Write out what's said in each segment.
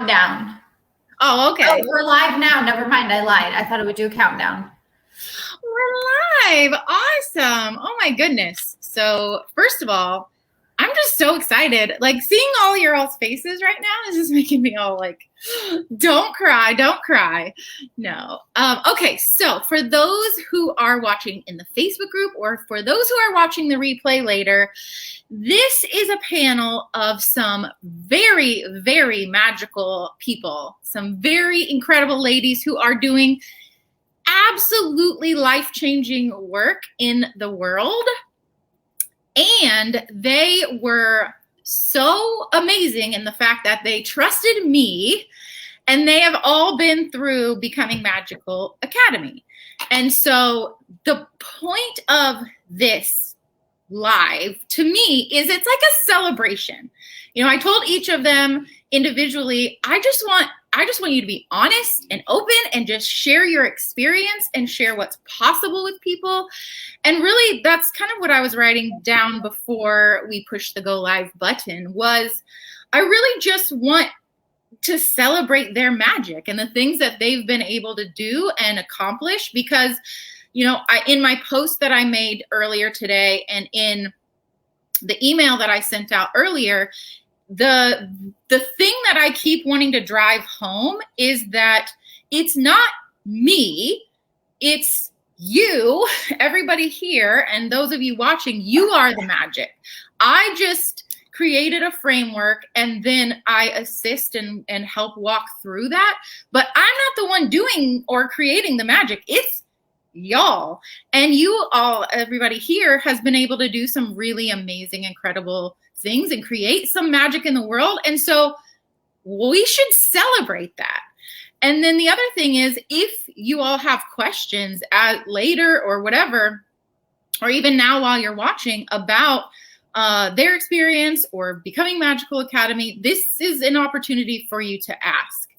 Down. Oh, okay. Oh, we're live now. Never mind. I lied. I thought it would do a countdown. We're live. Awesome. Oh my goodness. So first of all, I'm just so excited. Like seeing all your all's faces right now is just making me all like, don't cry, don't cry. No. Okay, so for those who are watching in the Facebook group or for those who are watching the replay later, this is a panel of some very, very magical people, some very incredible ladies who are doing absolutely life-changing work in the world. And they were so amazing in the fact that they trusted me, and they have all been through Becoming Magical Academy. And so the point of this live to me is it's like a celebration. You know, I told each of them individually, I just want you to be honest and open and just share your experience and share what's possible with people. And really, that's kind of what I was writing down before we pushed the go live button was I really just want to celebrate their magic and the things that they've been able to do and accomplish because, you know, in my post that I made earlier today and in the email that I sent out earlier, the thing that I keep wanting to drive home is that it's not me, it's you, everybody here, and those of you watching, you are the magic. I just created a framework and then I assist and help walk through that, but I'm not the one doing or creating the magic. It's y'all. And you all, everybody here has been able to do some really amazing, incredible things and create some magic in the world. And so we should celebrate that. And then the other thing is, if you all have questions later or whatever, or even now while you're watching about their experience or Becoming Magical Academy, this is an opportunity for you to ask.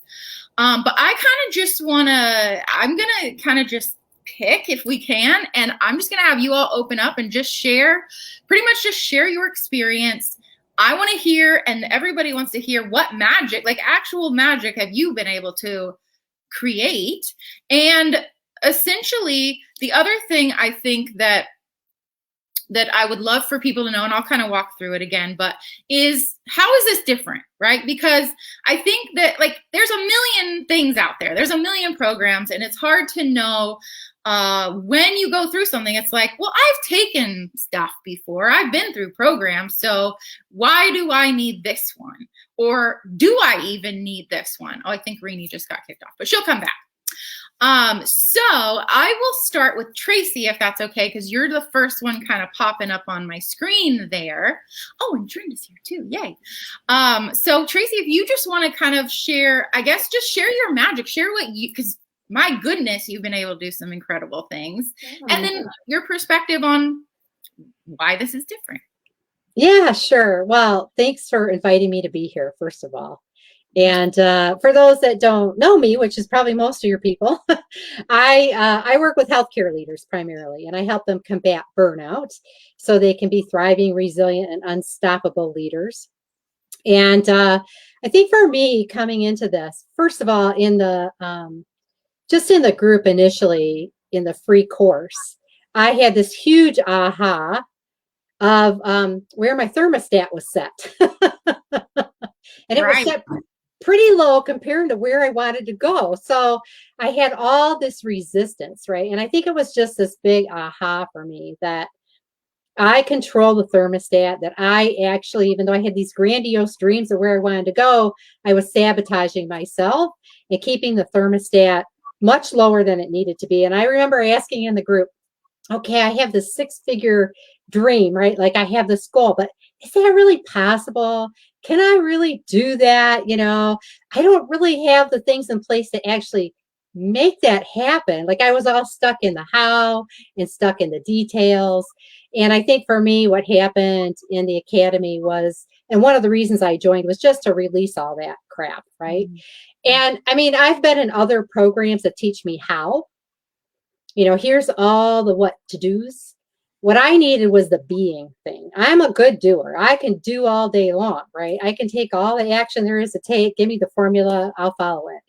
But I kind of just I'm going to kind of just pick if we can, and I'm just going to have you all open up and just share, pretty much just share your experience. I want to hear, and everybody wants to hear, what magic, like actual magic, have you been able to create? And essentially, the other thing I think that I would love for people to know, and I'll kind of walk through it again, but is how is this different, right? Because I think that like there's a million things out there. There's a million programs, and it's hard to know when you go through something. It's like, well, I've taken stuff before. I've been through programs. So why do I need this one? Or do I even need this one? Oh, I think Rini just got kicked off, but she'll come back. So I will start with Tracy, if that's okay, because you're the first one kind of popping up on my screen there. Oh, and Trinda's here too. Yay. So Tracy, if you just want to kind of share, I guess, just share your magic, share what you, because my goodness, you've been able to do some incredible things. And then your perspective on why this is different. Yeah, sure. Well, thanks for inviting me to be here, first of all. And for those that don't know me, which is probably most of your people, I work with healthcare leaders primarily, and I help them combat burnout so they can be thriving, resilient, and unstoppable leaders. And I think for me coming into this, first of all, in the just in the group initially in the free course, I had this huge aha of where my thermostat was set. And it was set pretty low compared to where I wanted to go. So I had all this resistance, right? And I think it was just this big aha for me that I control the thermostat, that I actually, even though I had these grandiose dreams of where I wanted to go, I was sabotaging myself and keeping the thermostat much lower than it needed to be. And I remember asking in the group, okay, I have this 6-figure dream, right? Like I have this goal, but is that really possible? Can I really do that? You know, I don't really have the things in place to actually make that happen. Like I was all stuck in the how and stuck in the details. And I think for me, what happened in the academy was, and one of the reasons I joined was just to release all that crap, right? Mm-hmm. And I mean, I've been in other programs that teach me how. You know, here's all the what to do's. What I needed was the being thing. I'm a good doer. I can do all day long, right? I can take all the action there is to take. Give me the formula, I'll follow it.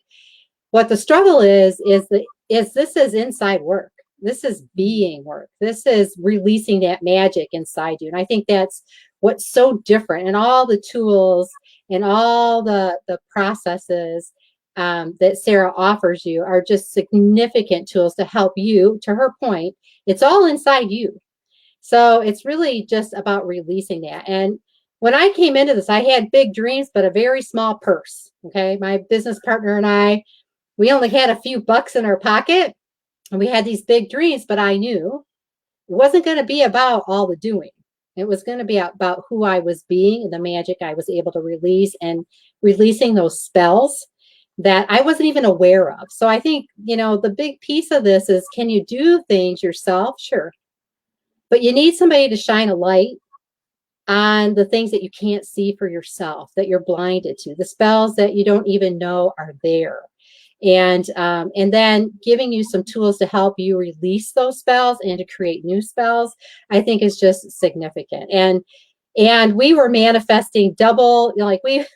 What the struggle is this is inside work. This is being work. This is releasing that magic inside you. And I think that's what's so different. And all the tools and all the processes that Sara offers you are just significant tools to help you, to her point, it's all inside you. So it's really just about releasing that. And when I came into this, I had big dreams, but a very small purse. Okay. My business partner and I, we only had a few bucks in our pocket and we had these big dreams, but I knew it wasn't going to be about all the doing. It was going to be about who I was being and the magic I was able to release and releasing those spells that I wasn't even aware of. So I think, the big piece of this is, can you do things yourself? Sure. But you need somebody to shine a light on the things that you can't see for yourself, that you're blinded to, the spells that you don't even know are there. And then giving you some tools to help you release those spells and to create new spells, I think is just significant. And we were manifesting double, like we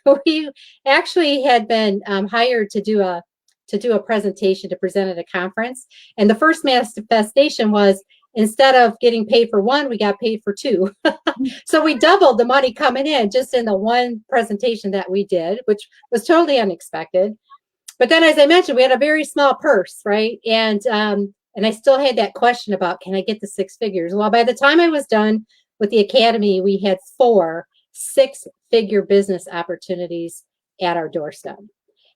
actually had been hired to do a presentation to present at a conference. And the first manifestation was, instead of getting paid for one, we got paid for two. So we doubled the money coming in just in the one presentation that we did, which was totally unexpected. But then, as I mentioned, we had a very small purse, right? And I still had that question about, can I get the 6 figures? Well, by the time I was done with the Academy, we had 4 6-figure business opportunities at our doorstep.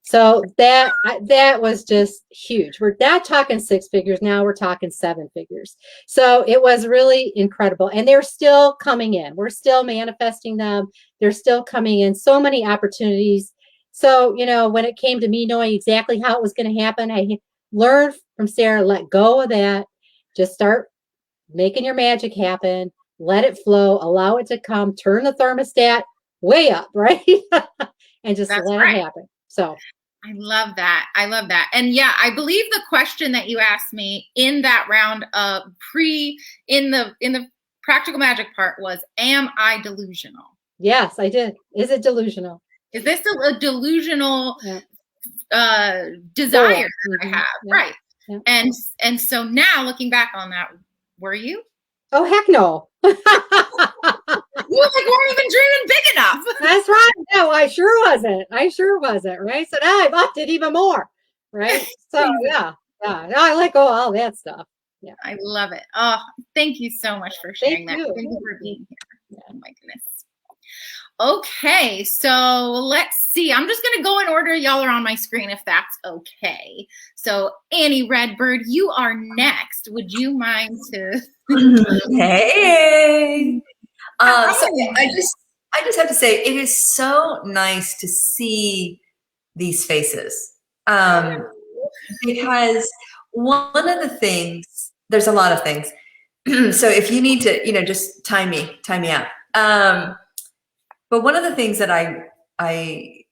So that was just huge. We're not talking 6 figures now, we're talking 7 figures. So it was really incredible. And they're still coming in. We're still manifesting them. They're still coming in. So many opportunities. So, when it came to me knowing exactly how it was going to happen, I learned from Sara, let go of that. Just start making your magic happen. Let it flow. Allow it to come. Turn the thermostat way up, right? And just let it happen. So I love that. I love that. And yeah, I believe the question that you asked me in that round of in the practical magic part was, am I delusional? Yes, I did. Is it delusional? Is this a delusional desire that I have? Yeah. Right. Yeah. And so now looking back on that, were you? Oh, heck no. You weren't even dreaming big enough. That's right. No, I sure wasn't. Right. So now I've upped it even more. Right. So yeah. Now I let go of all that stuff. Yeah. I love it. Oh, thank you so much for sharing that. Thank you for being here. Yeah. Oh my goodness. Okay, so let's see. I'm just going to go in order. Y'all are on my screen if that's okay. So Annie Redbird, you are next. Would you mind to? Hey. So I just have to say, it is so nice to see these faces. Because one of the things, there's a lot of things. So if you need to, just time me out. But one of the things that I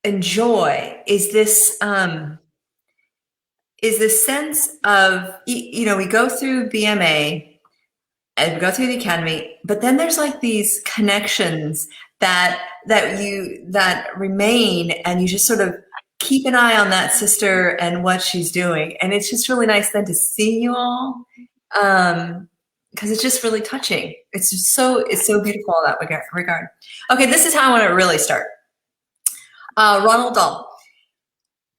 enjoy is this sense of, we go through BMA and we go through the Academy, but then there's like these connections that remain, and you just sort of keep an eye on that sister and what she's doing. And it's just really nice then to see you all. Because it's just really touching. It's so beautiful in that regard. Okay, this is how I want to really start. Ronald Dahl.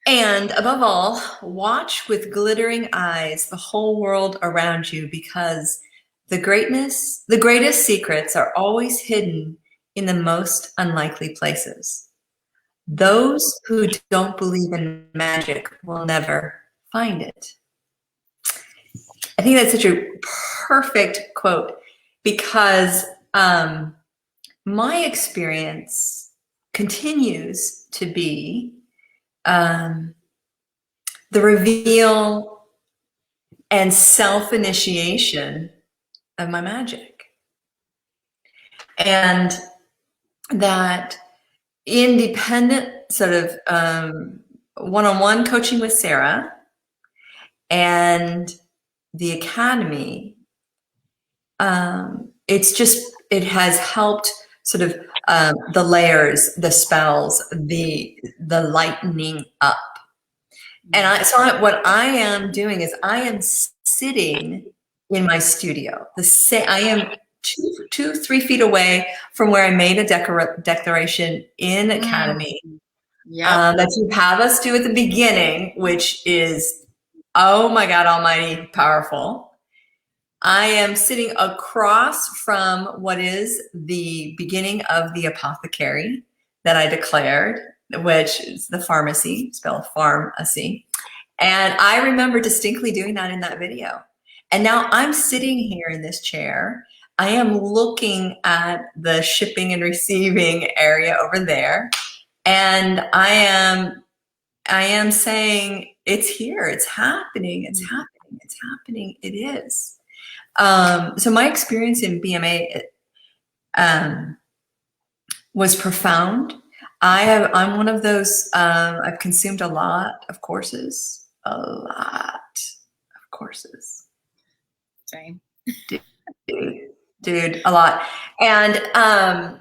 And above all, watch with glittering eyes the whole world around you, because the greatest secrets are always hidden in the most unlikely places. Those who don't believe in magic will never find it. I think that's such a perfect quote, because my experience continues to be the reveal and self-initiation of my magic. And that independent sort of one-on-one coaching with Sara and the Academy it has helped sort of the layers, the spells, the lightening up. And what I am doing is I am sitting in my studio. I am 3 feet away from where I made a declaration in Academy that you have us do at the beginning, which is, oh my God, almighty powerful. I am sitting across from what is the beginning of the apothecary that I declared, which is the pharmacy, spelled pharmacy. And I remember distinctly doing that in that video. And now I'm sitting here in this chair. I am looking at the shipping and receiving area over there. And I am saying, it's here, it's happening, it's happening, it's happening, it is. So my experience in BMA was profound. I'm one of those, I've consumed a lot of courses. Same. Dude, a lot. And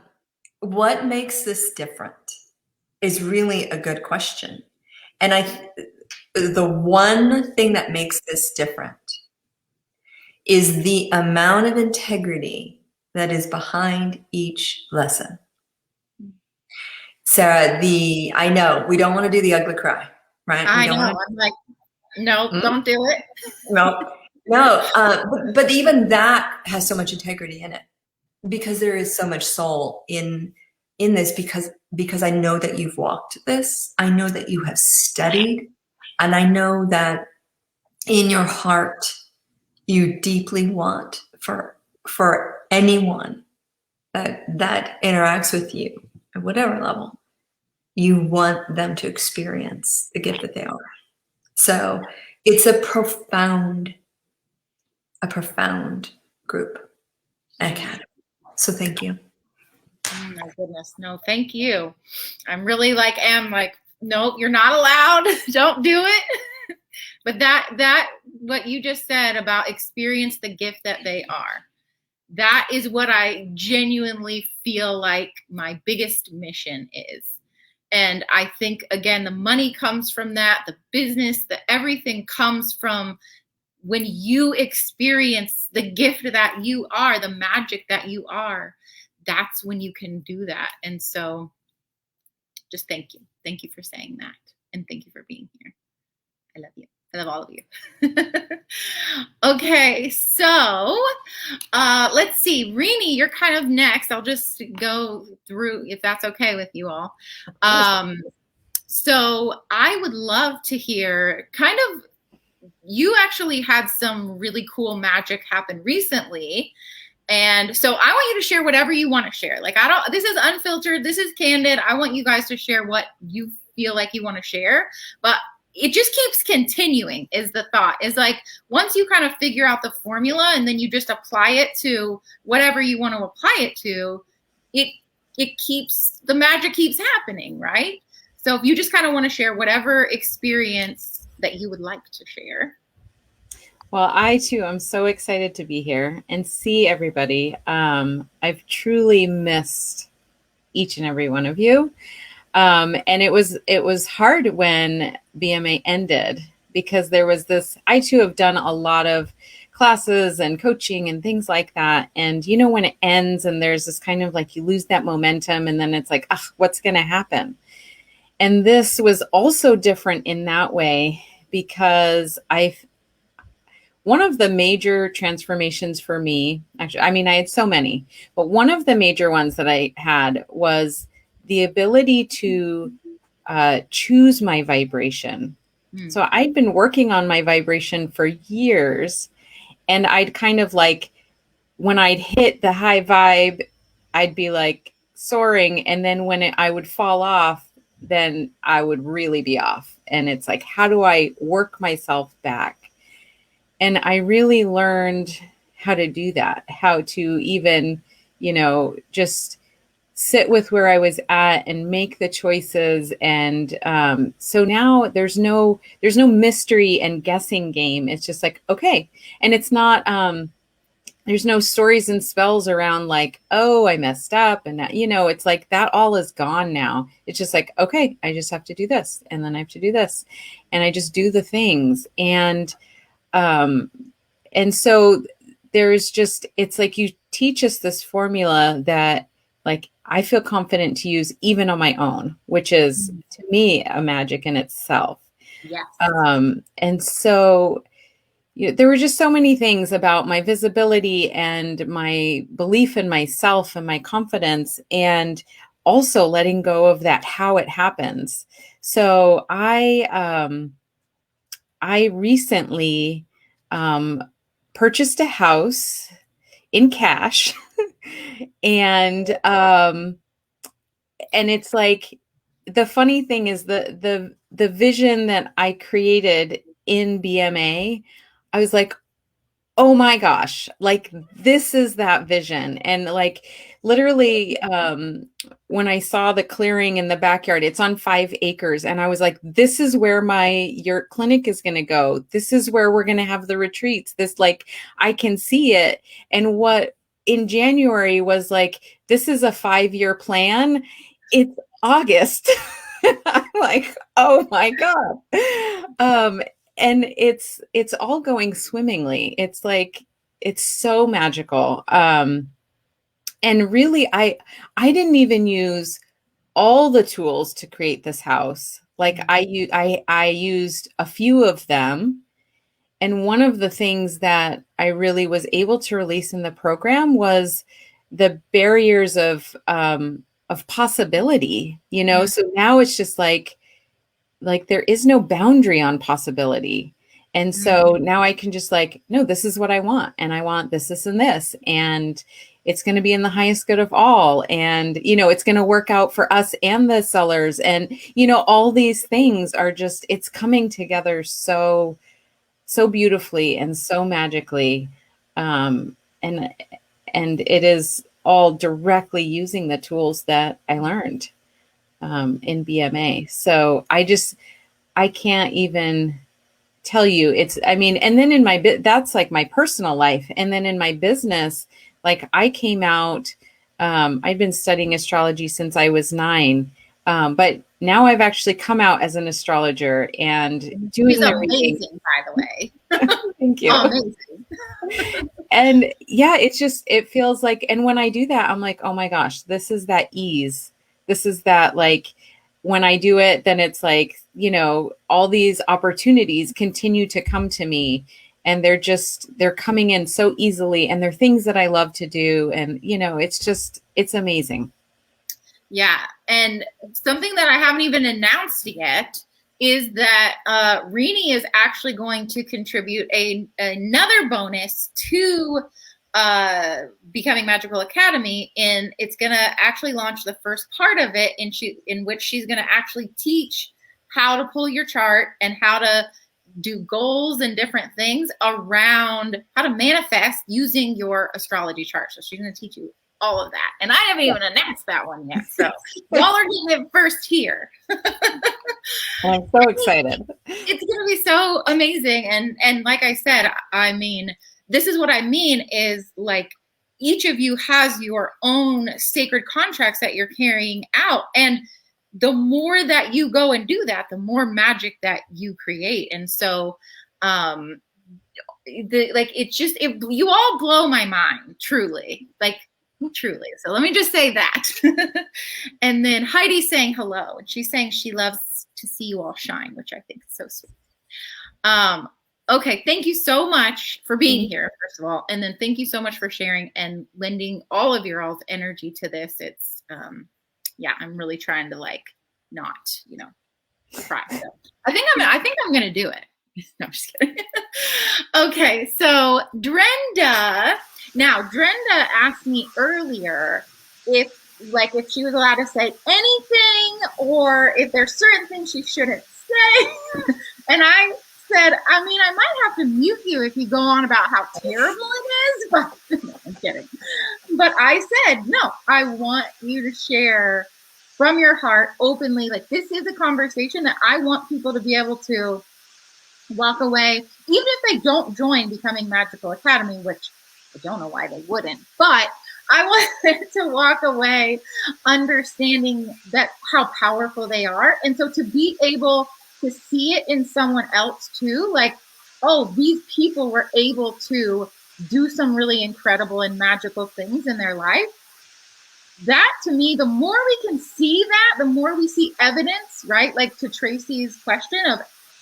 what makes this different is really a good question. And the one thing that makes this different is the amount of integrity that is behind each lesson. Sarah, I know we don't want to do the ugly cry, right? I know. I'm like, no, don't do it. No. But even that has so much integrity in it, because there is so much soul in this, because I know that you've walked this. I know that you have studied, and I know that in your heart you deeply want for anyone that interacts with you at whatever level, you want them to experience the gift that they are. So it's a profound group academy. So thank you. Oh my goodness. No, thank you. I'm really nope, you're not allowed. Don't do it. But that what you just said about experience the gift that they are, that is what I genuinely feel like my biggest mission is. And I think, again, the money comes from that, the business, everything comes from when you experience the gift that you are, the magic that you are. That's when you can do that. And so just thank you. Thank you for saying that. And thank you for being here. I love you. I love all of you. Okay, so let's see. Rini, you're kind of next. I'll just go through if that's okay with you all. So I would love to hear you actually had some really cool magic happen recently. And so I want you to share whatever you want to share. This is unfiltered. This is candid. I want you guys to share what you feel like you want to share. But it just keeps continuing is the thought. Is like once you kind of figure out the formula and then you just apply it to whatever you want to apply it to, the magic keeps happening, right? So if you just kind of want to share whatever experience that you would like to share. Well, I too am so excited to be here and see everybody. I've truly missed each and every one of you. And it was hard when BMA ended, because there was this, I too have done a lot of classes and coaching and things like that. And when it ends and there's this kind of like, you lose that momentum and then it's like, what's going to happen? And this was also different in that way, because one of the major transformations for me, actually, I had so many, but one of the major ones that I had was the ability to choose my vibration. So I'd been working on my vibration for years, and I'd kind of like, when I'd hit the high vibe, I'd be like soaring. And then when I would fall off, then I would really be off. And it's like, how do I work myself back? And I really learned how to do that, how to even, just sit with where I was at and make the choices. And so now there's no mystery and guessing game. It's just like, okay. And it's not, there's no stories and spells around like, oh, I messed up. And, you know, it's like that all is gone now. It's just like, okay, I just have to do this. And then I have to do this. And I just do the things. And so there's just, it's like you teach us this formula that like I feel confident to use even on my own, which is to me a magic in itself. Yes. And so there were just so many things about my visibility and my belief in myself and my confidence, and also letting go of that how it happens. So I recently purchased a house in cash, and it's like the funny thing is the vision that I created in BMA. I was like, oh my gosh, like this is that vision. And like literally when I saw the clearing in the backyard, it's on 5 acres. And I was like, this is where your clinic is going to go. This is where we're going to have the retreats. This, like, I can see it. And what in January was like, this is a 5-year plan. It's August. I'm like, oh my God. And it's all going swimmingly. It's like, it's so magical. And really, I didn't even use all the tools to create this house. Like I used a few of them. And one of the things that I really was able to release in the program was the barriers of possibility, you know? So now it's just like there is no boundary on possibility. And so now I can just like, no, this is what I want. And I want this, this, and this. And it's going to be in the highest good of all. And, you know, it's going to work out for us and the sellers. And, you know, all these things are just, it's coming together so beautifully and so magically. And it is all directly using the tools that I learned in BMA. So I can't even tell you. And then in that's like my personal life. And then in my business, like I came out, I've been studying astrology since I was 9. But now I've actually come out as an astrologer and doing everything. Amazing, by the way. Thank you. Amazing. And yeah, it feels like, and when I do that, I'm like, oh my gosh, this is that ease. This is that, like, when I do it, then it's like, you know, all these opportunities continue to come to me, and they're coming in so easily, and they're things that I love to do. And, you know, it's amazing. Yeah. And something that I haven't even announced yet is that Rini is actually going to contribute another bonus to Becoming Magical Academy, and it's going to actually launch the first part of it in which she's going to actually teach how to pull your chart and how to do goals and different things around how to manifest using your astrology chart. So she's going to teach you all of that. And I haven't even announced that one yet. So y'all are getting it first here. I'm so excited. It's going to be so amazing. And like I said, I mean, this is what I mean is like each of you has your own sacred contracts that you're carrying out. And the more that you go and do that, the more magic that you create. And so, you all blow my mind, truly, like truly. So let me just say that. And then Heidi's saying hello, and she's saying she loves to see you all shine, which I think is so sweet. Okay, thank you so much for being here, first of all. And then thank you so much for sharing and lending all of your all's energy to this. It's, I'm really trying to not, cry. So I think I'm going to do it. No, I'm just kidding. Okay, so Drenda asked me earlier if she was allowed to say anything or if there's certain things she shouldn't say. And I said, I might have to mute you if you go on about how terrible it is, but no, I'm kidding. But I said, no, I want you to share from your heart openly. Like, this is a conversation that I want people to be able to walk away, even if they don't join Becoming Magical Academy, which I don't know why they wouldn't, but I wanted to walk away understanding that how powerful they are. And so to be able to see it in someone else too, like, oh, these people were able to do some really incredible and magical things in their life. That to me, the more we can see that, the more we see evidence, right? Like to Tracy's question of,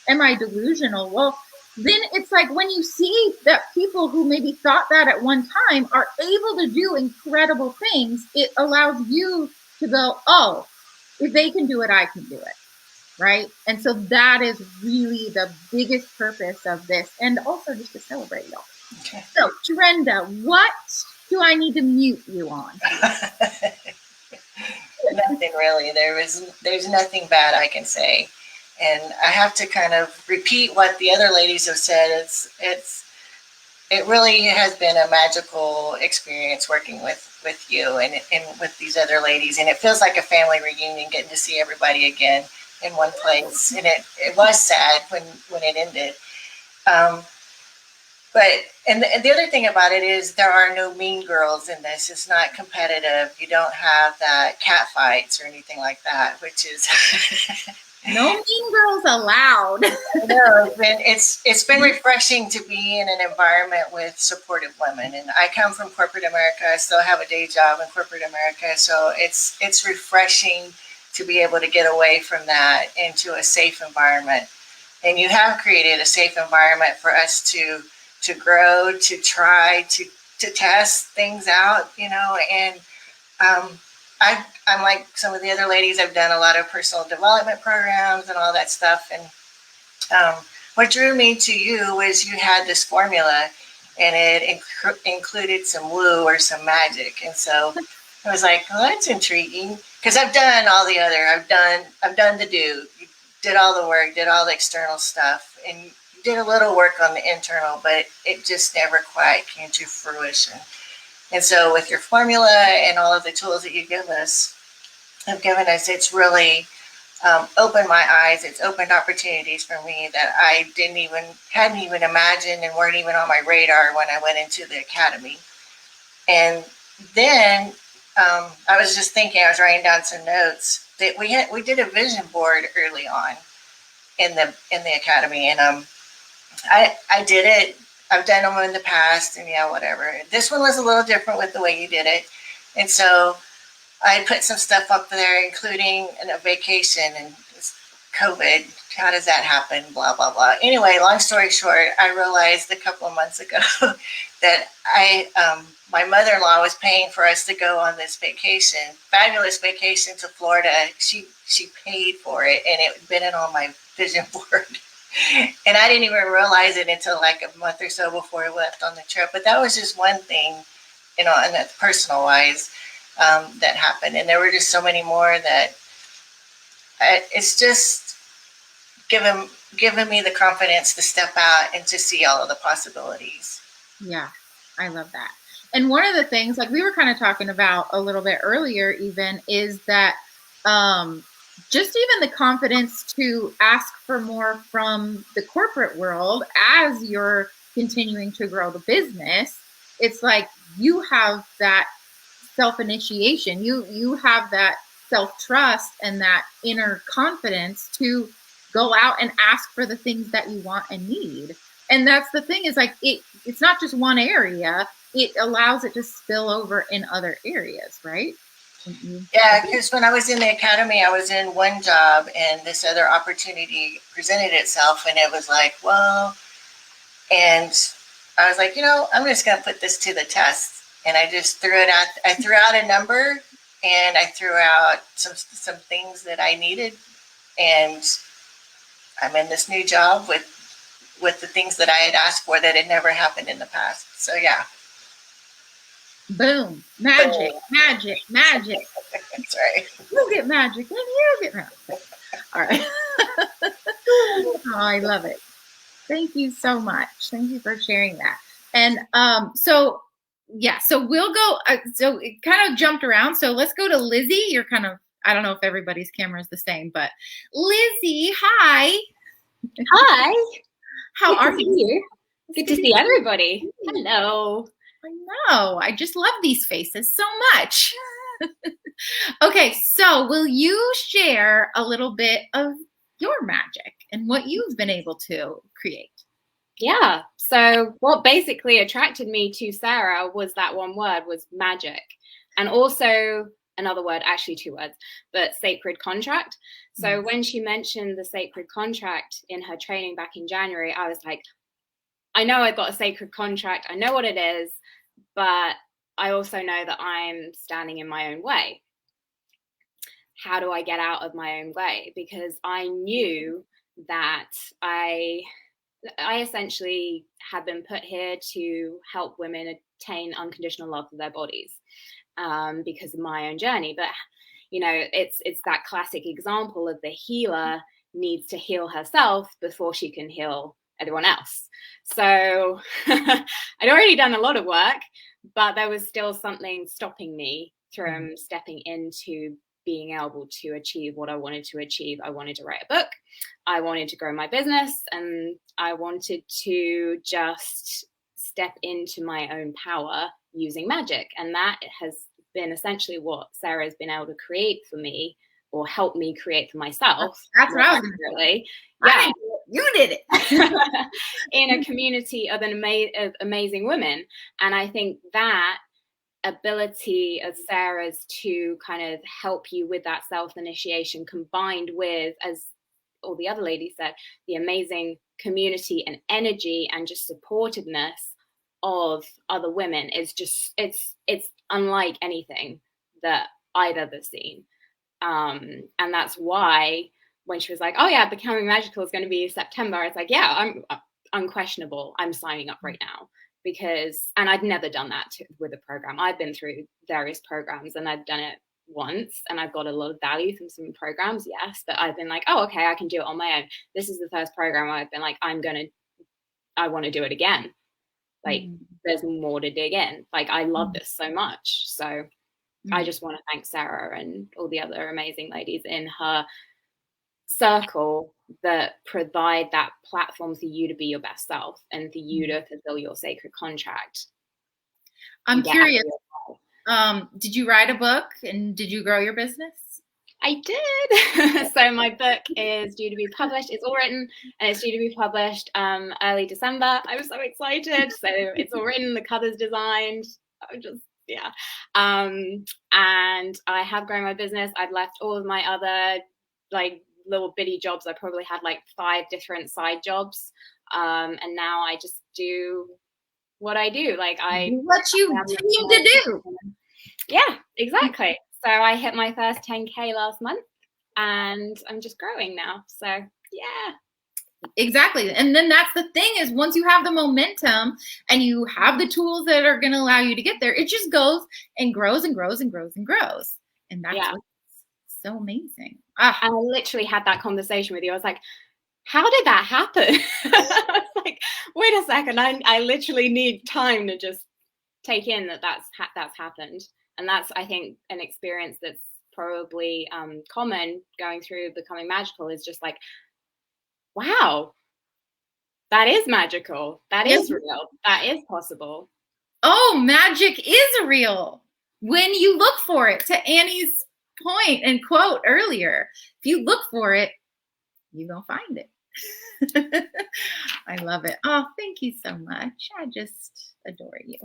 am I delusional? Well, then it's like when you see that people who maybe thought that at one time are able to do incredible things, it allows you to go, oh, if they can do it, I can do it, right? And so that is really the biggest purpose of this, and also just to celebrate y'all. Okay. So, Trenda, what do I need to mute you on? Nothing really. There's nothing bad I can say. And I have to kind of repeat what the other ladies have said. It really has been a magical experience working with you and with these other ladies. And it feels like a family reunion, getting to see everybody again in one place. And it was sad when it ended. And the other thing about it is there are no mean girls in this. It's not competitive. You don't have that cat fights or anything like that, which is... No mean girls allowed. No, it's been refreshing to be in an environment with supportive women. And I come from corporate America. I still have a day job in corporate America. So it's refreshing to be able to get away from that into a safe environment. And you have created a safe environment for us to grow, to try, to test things out, and I'm like some of the other ladies. I've done a lot of personal development programs and all that stuff. And what drew me to you was you had this formula, and it included some woo or some magic. And so I was like, well, that's intriguing, because I've done all the other. I've done the do. You did all the work, did all the external stuff, and you did a little work on the internal, but it just never quite came to fruition. And so with your formula and all of the tools that you have given us, it's really opened my eyes. It's opened opportunities for me that I hadn't even imagined and weren't even on my radar when I went into the academy. And then I was just thinking, I was writing down some notes that we did a vision board early on in the academy, and I did it. I've done them in the past, and whatever. This one was a little different with the way you did it. And so I put some stuff up there, including a vacation and COVID. How does that happen? Blah, blah, blah. Anyway, long story short, I realized a couple of months ago that my mother-in-law was paying for us to go on this vacation, fabulous vacation to Florida. She paid for it, and it had been on my vision board. And I didn't even realize it until like a month or so before we left on the trip. But that was just one thing, and that's personal wise, that happened. And there were just so many more that it's just given me the confidence to step out and to see all of the possibilities. Yeah, I love that. And one of the things, like we were kind of talking about a little bit earlier even, is that just even the confidence to ask for more from the corporate world as you're continuing to grow the business. It's like you have that self-initiation. You have that self-trust and that inner confidence to go out and ask for the things that you want and need. And that's the thing, is like it's not just one area. It allows it to spill over in other areas, right? Yeah, because when I was in the academy, I was in one job and this other opportunity presented itself, and it was like, well, and I was like, I'm just going to put this to the test. And I just threw it out. I threw out a number, and I threw out some things that I needed. And I'm in this new job with the things that I had asked for that had never happened in the past. So yeah. Boom. Magic, magic, magic. That's right. You get magic and you get magic. All right. Oh, I love it. Thank you so much. Thank you for sharing that. And so we'll go, so it kind of jumped around. So let's go to Lizzie. You're kind of, I don't know if everybody's camera is the same, but Lizzie, hi. Hi. How are you? Good to see everybody. Hello. I know. I just love these faces so much. Okay, so will you share a little bit of your magic and what you've been able to create? Yeah. So what basically attracted me to Sarah was that one word, was magic. And also another word, actually 2 words, but sacred contract. So when she mentioned the sacred contract in her training back in January, I was like, I know I've got a sacred contract. I know what it is, but I also know that I'm standing in my own way. How do I get out of my own way? Because I knew that I essentially had been put here to help women attain unconditional love for their bodies, because of my own journey. But you know, it's that classic example of the healer needs to heal herself before she can heal everyone else. So I'd already done a lot of work, but there was still something stopping me from stepping into being able to achieve what I wanted to achieve. I wanted to write a book, I wanted to grow my business, and I wanted to just step into my own power using magic. And that has been essentially what Sarah's been able to create for me, or help me create for myself. That's what I was really. Yeah, you did it. In a community of amazing women. And I think that ability of Sarah's to kind of help you with that self-initiation, combined with, as all the other ladies said, the amazing community and energy and just supportiveness of other women, is just, it's unlike anything that I'd ever seen. And that's why when she was like, oh yeah, Becoming Magical is going to be September, it's like, yeah, I'm unquestionable, I'm signing up right now. Because, and I'd never done that with a program. I've been through various programs and I've done it once and I've got a lot of value from some programs, yes, but I've been like, oh, okay, I can do it on my own. This is the first program where I've been like, I want to do it again. Like, there's more to dig in. Like, I love this so much. So I just want to thank Sarah and all the other amazing ladies in her circle that provide that platform for you to be your best self and for you to fulfill your sacred contract. I'm curious, did you write a book and did you grow your business? I did. So my book is due to be published. It's all written and it's due to be published early December. I'm so excited. So it's all written, the cover's designed. And I have grown my business. I've left all of my other like little bitty jobs. I probably had like 5 different side jobs. And now I just do what I do. Like what you came to do. Yeah, exactly. So I hit my first 10K last month and I'm just growing now. So yeah. Exactly. And then that's the thing, is once you have the momentum and you have the tools that are going to allow you to get there, it just goes and grows and grows and grows and grows. And that's what's so amazing. I literally had that conversation with you. I was like, how did that happen? I was like, wait a second. I literally need time to just take in that's happened. And that's, I think, an experience that's probably common going through Becoming Magical, is just like, wow, that is magical. That is real. That is possible. Oh, magic is real when you look for it. To Annie's point and quote earlier, if you look for it, you're going to find it. I love it. Oh, thank you so much. I just adore you.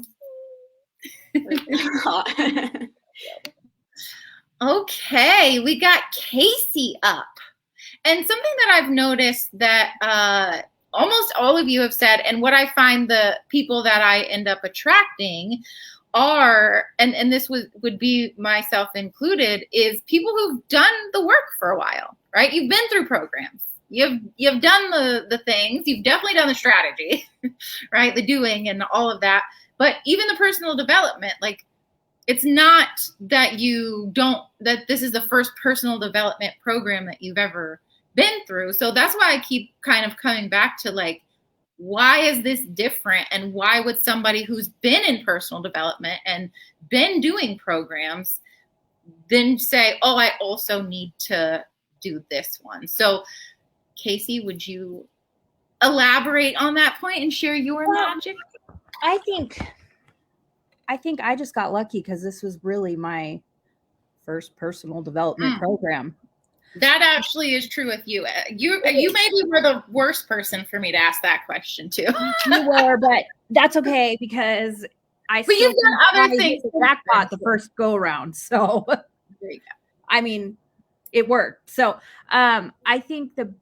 Okay, we got Casey up. And something that I've noticed that almost all of you have said, and what I find the people that I end up attracting are, and this would be myself included, is people who've done the work for a while, right? You've been through programs. You've done the things. You've definitely done the strategy, right? The doing and all of that. But even the personal development, like, it's not that that this is the first personal development program that you've ever been through. So that's why I keep kind of coming back to, like, why is this different? And why would somebody who's been in personal development and been doing programs then say, oh, I also need to do this one? So Casey, would you elaborate on that point and share your magic? I think I think I just got lucky because this was really my first personal development program. That actually is true with you. You maybe were the worst person for me to ask that question to. You were, but that's okay because But you've done other things. Jackpot the first go around. So There you go. I mean, it worked. So I think the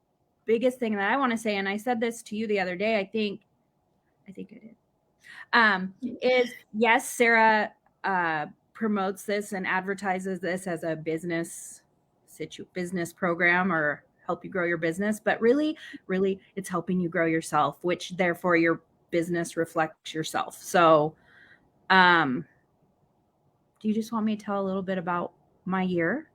biggest thing that I want to say, and I said this to you the other day, I think I did, is yes, Sara promotes this and advertises this as a business program or help you grow your business, but really it's helping you grow yourself, which therefore your business reflects yourself. So do you just want me to tell a little bit about my year?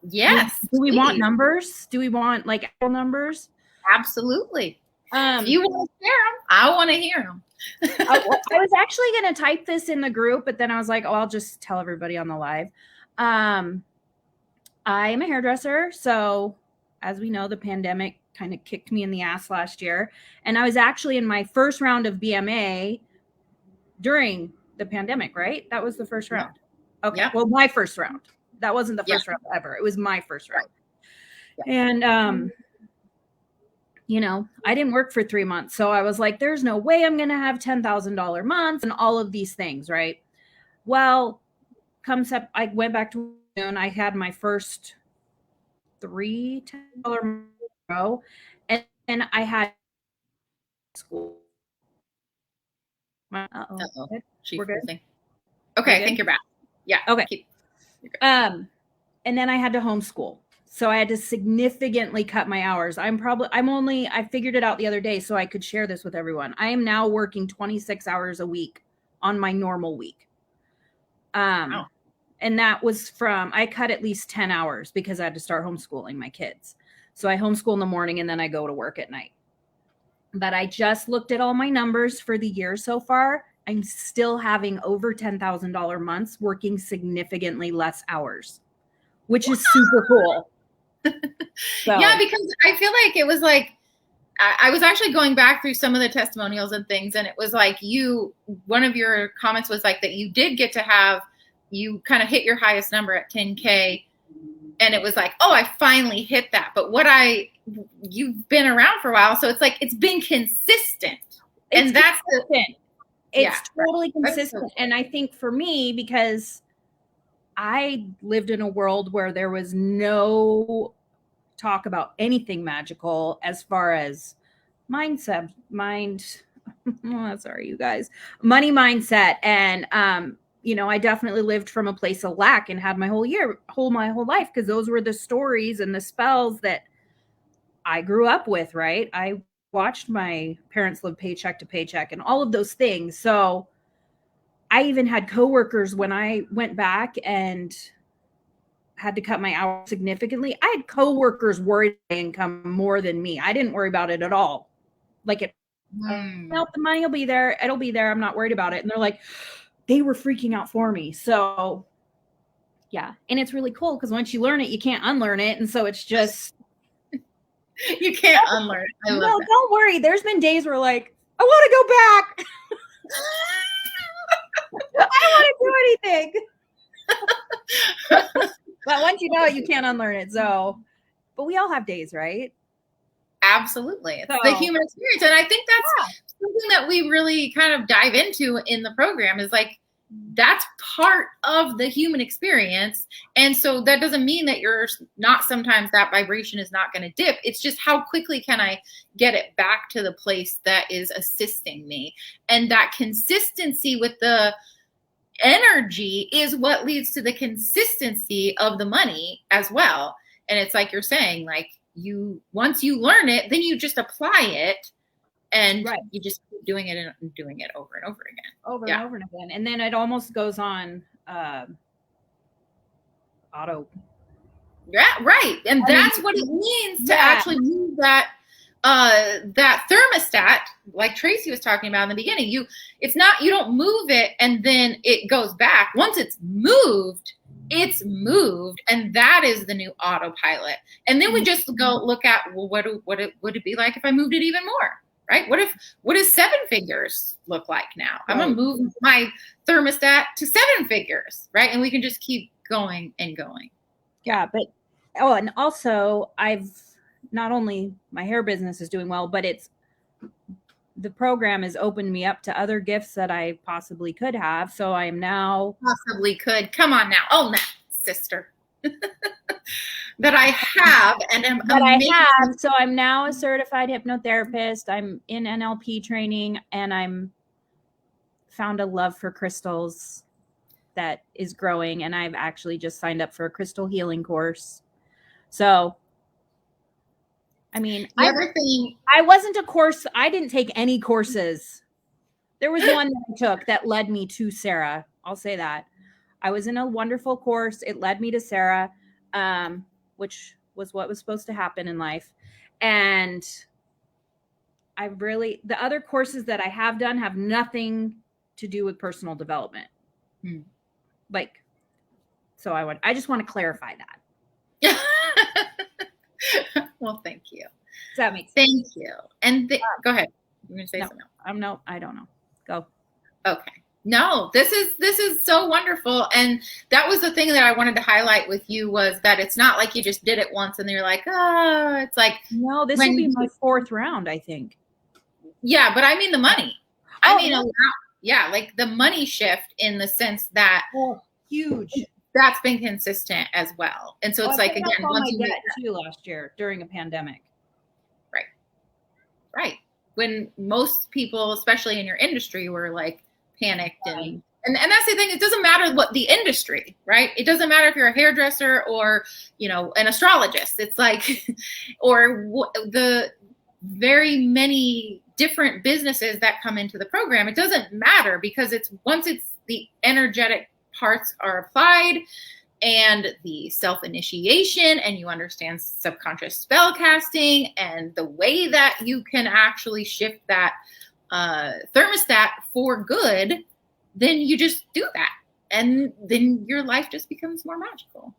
Yes. Do we want numbers? Do we want like actual numbers? Absolutely. If you want to share them, I want to hear them. I was actually going to type this in the group, but then I was like, oh, I'll just tell everybody on the live. I am a hairdresser. So as we know, the pandemic kind of kicked me in the ass last year. And I was actually in my first round of BMA during the pandemic, right? That was the first round. Okay. Yeah. Well, my first round. That wasn't the first round ever. It was my first round. Yeah. And, you know, I didn't work for 3 months. So I was like, there's no way I'm going to have $10,000 months and all of these things. Right. Well, I went back to June. I had my first $3 $10 row and I had school. Uh-oh. We're good. Okay. I think you're back. Yeah. Okay. And then I had to homeschool. So I had to significantly cut my hours. I figured it out the other day so I could share this with everyone. I am now working 26 hours a week on my normal week. Wow. And that was I cut at least 10 hours because I had to start homeschooling my kids. So I homeschool in the morning and then I go to work at night. But I just looked at all my numbers for the year so far. I'm still having over $10,000 months working significantly less hours, which is super cool. So. Yeah, because I feel like it was like, I was actually going back through some of the testimonials and things, and it was like one of your comments was like that you did get to you kind of hit your highest number at 10K, and it was like, oh, I finally hit that. But you've been around for a while, so it's like, it's been consistent. And that's consistent. It's totally consistent. And I think for me, because I lived in a world where there was no talk about anything magical as far as money mindset. And, you know, I definitely lived from a place of lack and had my whole life, because those were the stories and the spells that I grew up with, right? I watched my parents live paycheck to paycheck and all of those things. So I even had coworkers when I went back and had to cut my hours significantly. I had coworkers worried about my income more than me. I didn't worry about it at all. Like the money will be there. It'll be there. I'm not worried about it. And they're like, they were freaking out for me. So yeah. And it's really cool because once you learn it, you can't unlearn it. And so it's just, you can't unlearn it. I love that. Don't worry. There's been days where like, I want to go back. I don't want to do anything. But once you know it, you can't unlearn it. So, but we all have days, right? Absolutely. It's the human experience. And I think that's something that we really kind of dive into in the program is like, that's part of the human experience. And so that doesn't mean that sometimes that vibration is not going to dip. It's just how quickly can I get it back to the place that is assisting me? And that consistency with the energy is what leads to the consistency of the money as well. And it's like you're saying, like once you learn it, then you just apply it. And you just keep doing it and doing it over and over again. Over and over again. And then it almost goes on auto. Yeah, right. And that's what it means to actually move that thermostat, like Tracy was talking about in the beginning. You don't move it and then it goes back. Once it's moved, and that is the new autopilot. And then we just go look at, well, what would it be like if I moved it even more? right? What does 7 figures look like now? I'm going Right. to move my thermostat to 7 figures, right? And we can just keep going and going. Yeah, but and also I've not only my hair business is doing well, but the program has opened me up to other gifts that I possibly could have. So I am now Possibly could. Come on now. Oh, that sister. That I have and am that I amazing. have. So I'm now a certified hypnotherapist. I'm in NLP training, and I'm found a love for crystals that is growing. And I've actually just signed up for a crystal healing course. So, I mean, The other thing, I wasn't a course. I didn't take any courses. There was one that I took that led me to Sara. I'll say that. I was in a wonderful course. It led me to Sara, which was what was supposed to happen in life. And the other courses that I have done have nothing to do with personal development. Like, so I just want to clarify that. well, thank you. Does that make sense? Thank you. And go ahead. You're going to say No. something. No, I don't know. Go. Okay. No, this is so wonderful. And that was the thing that I wanted to highlight with you, was that it's not like you just did it once and you're like, oh, it's like, no, this will be my 4th round, I think. Yeah, but I mean the money. I mean, no. yeah, like the money shift in the sense that Huge. that's been consistent as well. And so it's like, again, once you debt too last year during a pandemic. Right. When most people, especially in your industry, were like panicked and that's the thing. It doesn't matter what the industry, right? It doesn't matter if you're a hairdresser or, an astrologist. It's like, or the very many different businesses that come into the program. It doesn't matter, because once the energetic parts are applied and the self-initiation, and you understand subconscious spell casting and the way that you can actually shift that thermostat for good, then you just do that. And then your life just becomes more magical.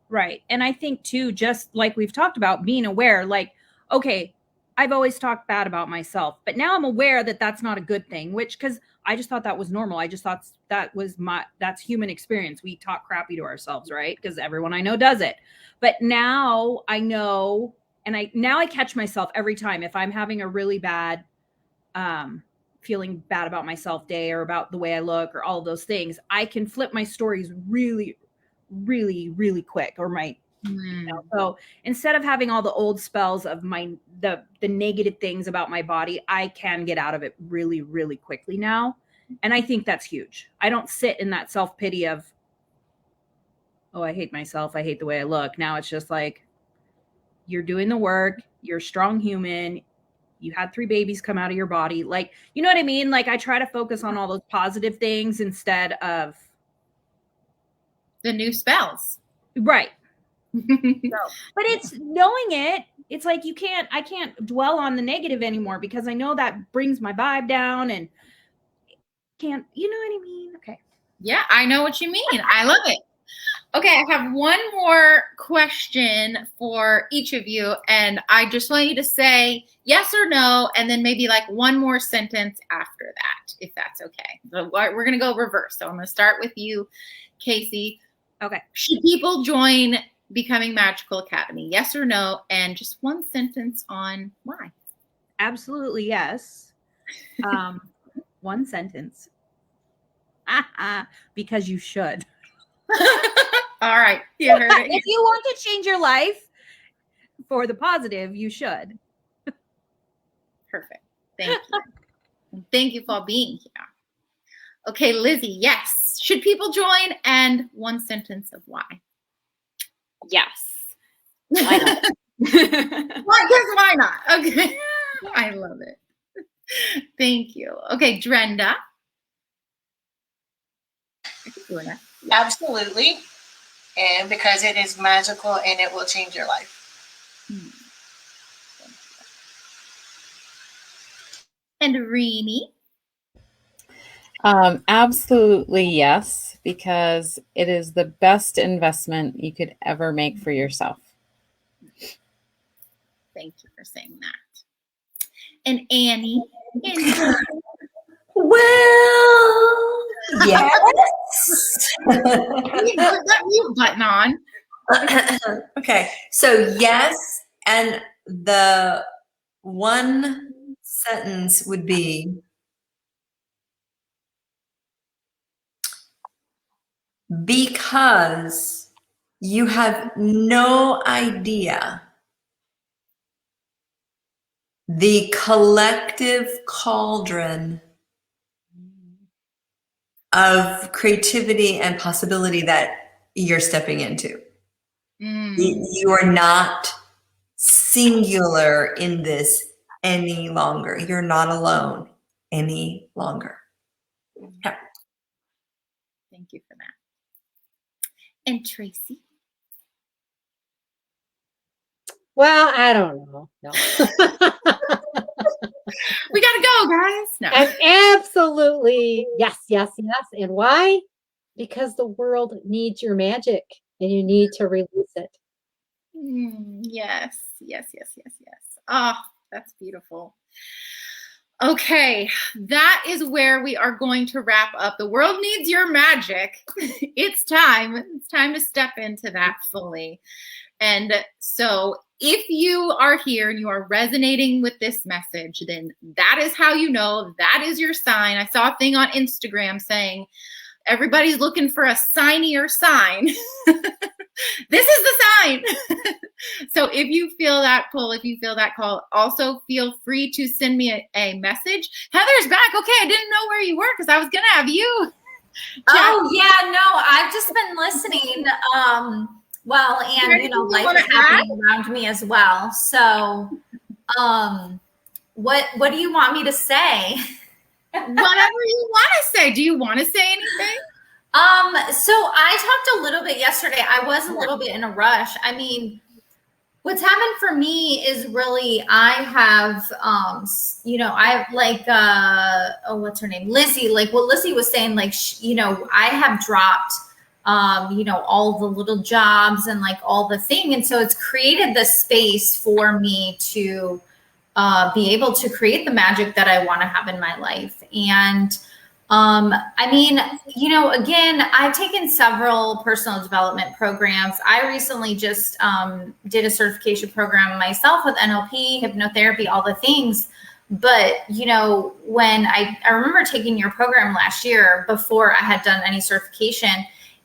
Right. And I think too, just like we've talked about, being aware, like, okay, I've always talked bad about myself, but now I'm aware that that's not a good thing, because I just thought that was normal. I just thought that's human experience. We talk crappy to ourselves, right? Because everyone I know does it. But now I know, and I catch myself every time if I'm having a really bad, feeling bad about myself day, or about the way I look, or all of those things, I can flip my stories really, really, really quick, or so instead of having all the old spells of the negative things about my body, I can get out of it really, really quickly now. And I think that's huge. I don't sit in that self-pity of, oh, I hate myself, I hate the way I look. Now it's just like, you're doing the work, you're a strong human, you had 3 babies come out of your body. Like, you know what I mean? Like, I try to focus on all those positive things instead of the new spells. Right. But it's knowing it. It's like I can't dwell on the negative anymore, because I know that brings my vibe down, and can't, you know what I mean? Okay. Yeah, I know what you mean. I love it. Okay, I have one more question for each of you, and I just want you to say yes or no, and then maybe like one more sentence after that, if that's okay. So we're going to go reverse. So I'm going to start with you, Casey. Okay. Should people join Becoming Magical Academy? Yes or no? And just one sentence on why. Absolutely yes. One sentence. Because you should. All right. You heard it. If you want to change your life for the positive, you should. Perfect. Thank you. Thank you for being here. Okay, Lizzie, yes. Should people join? And one sentence of why. Yes. Why not? Why not? Okay. I love it. Thank you. Okay, Drenda. Absolutely. And because it is magical and it will change your life. And Reenie. Absolutely yes, because it is the best investment you could ever make for yourself. Thank you for saying that. and Annie. Well, yes. Put that mute button on. Okay, so yes, and the one sentence would be, because you have no idea the collective cauldron of creativity and possibility that you're stepping into. You are not singular in this any longer. You're not alone any longer. Yeah. Thank you for that. And Tracy? Well, I don't know. No. We gotta go, guys. No. And absolutely, yes, yes, yes. And why? Because the world needs your magic and you need to release it. Yes, yes, yes, yes, yes. Oh, that's beautiful. Okay, that is where we are going to wrap up. The world needs your magic. It's time. It's time to step into that fully. And so if you are here and you are resonating with this message, then that is how you know, that is your sign. I saw a thing on Instagram saying, everybody's looking for a signier sign. This is the sign. So if you feel that pull, if you feel that call, also feel free to send me a message. Heather's back. Okay, I didn't know where you were because I was going to have you. Oh, yeah, no, I've just been listening. Well, and, you know, life is happening around me as well. So what do you want me to say? Whatever you want to say. Do you want to say anything? So I talked a little bit yesterday. I was a little bit in a rush. I mean, what's happened for me is really, I have, you know, I have like, what's her name? Lizzie, like what Lizzie was saying, like, you know, I have dropped, you know, all the little jobs and like all the thing. And so it's created the space for me to, be able to create the magic that I want to have in my life. And, I mean, you know, again, I've taken several personal development programs. I recently just did a certification program myself with NLP, hypnotherapy, all the things. But, you know, when I remember taking your program last year before I had done any certification,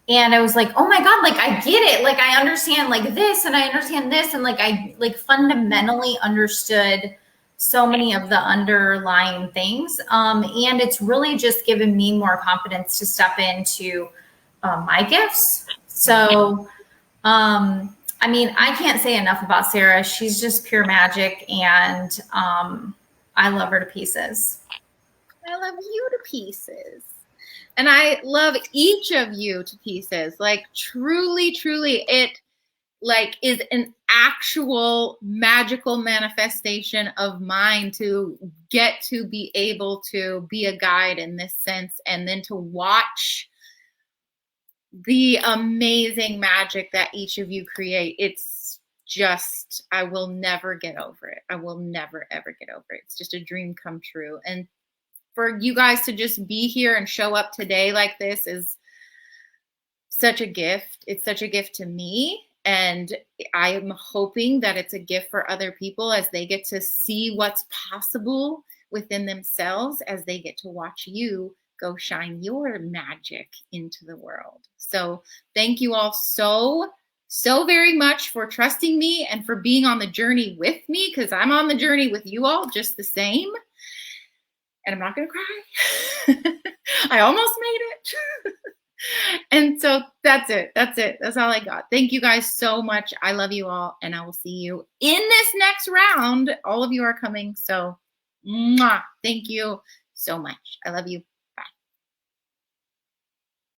and I was like, oh my God, like I get it. Like I understand like this and I understand this. And like I like fundamentally understood so many of the underlying things. And it's really just given me more confidence to step into my gifts. So, I mean, I can't say enough about Sara. She's just pure magic. And I love her to pieces. I love you to pieces. And I love each of you to pieces. Like truly, truly, it like is an actual magical manifestation of mine to get to be able to be a guide in this sense, and then to watch the amazing magic that each of you create. It's just, I will never get over it. I will never, ever get over it. It's just a dream come true. And for you guys to just be here and show up today like this is such a gift. It's such a gift to me. And I am hoping that it's a gift for other people as they get to see what's possible within themselves, as they get to watch you go shine your magic into the world. So thank you all so very much for trusting me and for being on the journey with me, because I'm on the journey with you all just the same. And I'm not going to cry. I almost made it. And so that's it. That's it. That's all I got. Thank you guys so much. I love you all. And I will see you in this next round. All of you are coming. So mwah, thank you so much. I love you.